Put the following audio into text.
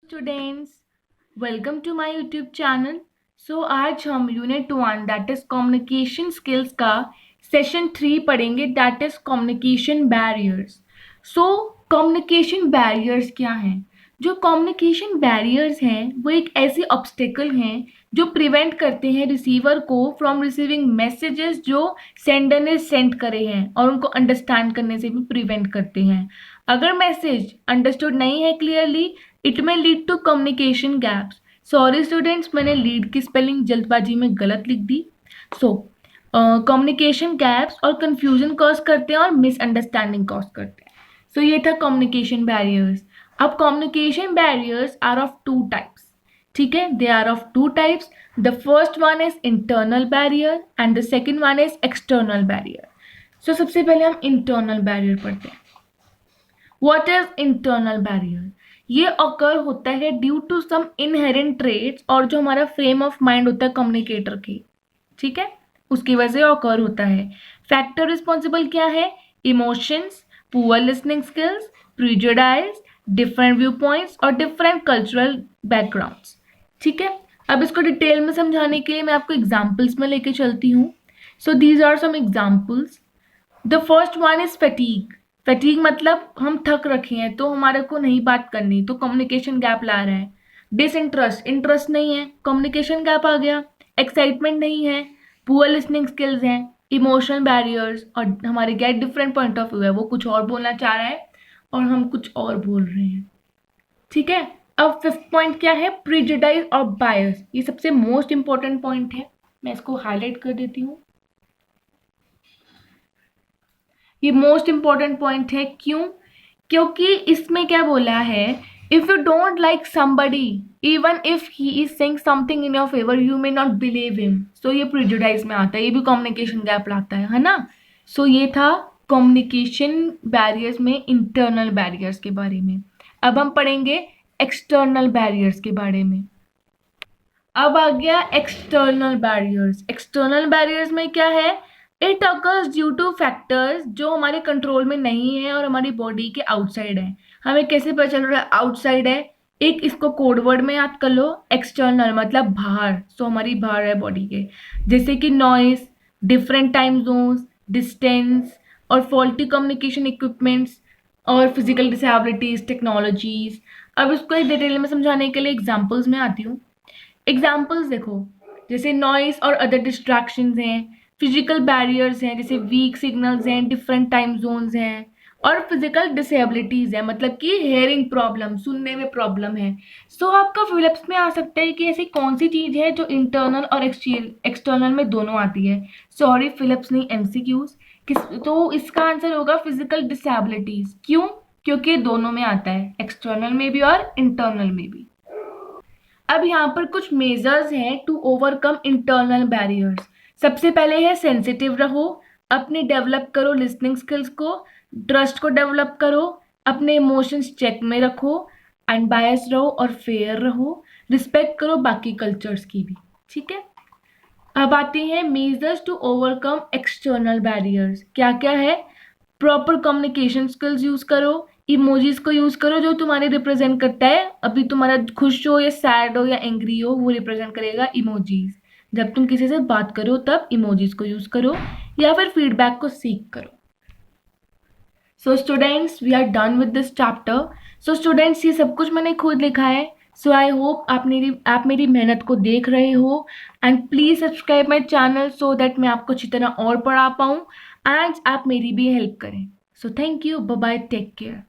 Students, welcome to my YouTube channel. आज हम unit 1 that is communication skills का session 3 पढ़ेंगे, that is communication barriers. Communication barriers क्या हैं? जो कम्युनिकेशन बैरियर्स हैं वो एक ऐसे ऑब्स्टेकल हैं जो प्रिवेंट करते हैं रिसीवर को फ्रॉम रिसीविंग मैसेजेस जो सेंडर ने सेंड करे हैं, और उनको अंडरस्टैंड करने से भी प्रिवेंट करते हैं। अगर मैसेज अंडरस्टूड नहीं है क्लियरली, इट में lead to communication gaps. Sorry students, मैंने लीड की स्पेलिंग जल्दबाजी में गलत लिख दी। कम्युनिकेशन गैप्स और कंफ्यूजन कॉज करते हैं और मिसअंडरस्टैंडिंग कॉज करते हैं। ये था कम्युनिकेशन बैरियर्स। अब communication barriers are of two types, ठीक है? They are of two types. The first one is internal barrier and the second one is external barrier. सबसे पहले हम इंटरनल बैरियर पढ़ते हैं। What is internal barrier? ये occur होता है due to some inherent traits, और जो हमारा फ्रेम ऑफ माइंड होता है कम्युनिकेटर की, ठीक है, उसकी वजह से अकर होता है। फैक्टर रिस्पॉन्सिबल क्या है? Emotions, poor listening skills, prejudice, different view points और डिफरेंट कल्चरल बैकग्राउंड्स, ठीक है। अब इसको डिटेल में समझाने के लिए मैं आपको एग्जाम्पल्स में लेके चलती हूँ। These are some examples. The first one is fatigue. Fatigue मतलब हम थक रखे हैं तो हमारे को नहीं बात करनी, तो कम्युनिकेशन गैप ला रहा है। डिसइंटरेस्ट, इंटरेस्ट नहीं है, कम्युनिकेशन गैप आ गया। एक्साइटमेंट नहीं है, पुअर लिसनिंग स्किल्स हैं। इमोशनल बैरियर्स, और हमारे get different point of view है, वो कुछ और बोलना चाह रहा है और हम कुछ और बोल रहे हैं, ठीक है। अब फिफ्थ पॉइंट क्या है? प्रिजुडाइज और बायस। ये सबसे मोस्ट इंपॉर्टेंट पॉइंट है, मैं इसको हाईलाइट कर देती हूँ। ये मोस्ट इंपॉर्टेंट पॉइंट है। क्यों? क्योंकि इसमें क्या बोला है, if you don't like somebody even if he is saying something in your favour you may not believe him. ये प्रिजुडाइज में आता है, ये भी कम्युनिकेशन गैप लाता है ना। ये था कम्युनिकेशन बैरियर्स में इंटरनल बैरियर्स के बारे में। अब हम पढ़ेंगे एक्सटर्नल बैरियर्स के बारे में। अब आ गया एक्सटर्नल बैरियर्स। एक्सटर्नल बैरियर्स में क्या है? It occurs due two factors जो हमारे कंट्रोल में नहीं है और हमारी बॉडी के आउटसाइड है। हमें कैसे पता चल रहा है आउटसाइड है? एक इसको कोड वर्ड में याद कर लो, एक्सटर्नल मतलब बाहर, हमारी बाहर है बॉडी के, जैसे कि noise, different time zones, distance और फॉल्टी कम्युनिकेशन इक्विपमेंट्स और फिजिकल डिसेबिलिटीज, टेक्नोलॉजीज। अब इसको एक डिटेल में समझाने के लिए एग्जाम्पल्स में आती हूँ। एग्जाम्पल्स देखो, जैसे नॉइस और अदर डिस्ट्रैक्शंस हैं, फिजिकल बैरियर्स हैं जैसे वीक सिग्नल्स हैं, डिफरेंट टाइम जोन्स हैं, और फिजिकल डिसेबिलिटीज है मतलब कि हेयरिंग प्रॉब्लम, सुनने में प्रॉब्लम है। आपका फिलिप्स में आ सकता है कि ऐसी कौन सी चीज है जो इंटरनल और एक्सटर्नल में दोनों आती है। सॉरी, फिलिप्स नहीं, एमसीक्यूज। तो इसका आंसर होगा फिजिकल डिसेबिलिटीज। क्यों? क्योंकि दोनों में आता है, एक्सटर्नल में भी और इंटरनल में भी। अब यहाँ पर कुछ मेजर्स हैं टू ओवरकम इंटरनल बैरियर्स। सबसे पहले है सेंसिटिव रहो, अपने डेवलप करो लिसनिंग स्किल्स को, ट्रस्ट को डेवलप करो, अपने इमोशंस चेक में रखो, अनबायस रहो और फेयर रहो, रिस्पेक्ट करो बाकी कल्चर्स की भी, ठीक है। अब आते हैं measures to overcome external barriers. क्या क्या है? प्रॉपर कम्युनिकेशन स्किल्स यूज करो, इमोजीज को यूज करो जो तुम्हारे रिप्रेजेंट करता है, अभी तुम्हारा खुश हो या सैड हो या एंग्री हो वो रिप्रेजेंट करेगा इमोजीज। जब तुम किसी से बात करो तब इमोजीज को यूज करो, या फिर फीडबैक को सीख करो। Students, we are done with this chapter. Students, ये सब कुछ मैंने खुद लिखा है। आई होप आप मेरी मेहनत को देख रहे हो, and please subscribe my channel so that मैं आपको अच्छी तरह और पढ़ा पाऊँ एंड आप मेरी भी हेल्प करें। Thank you, bye bye, take care.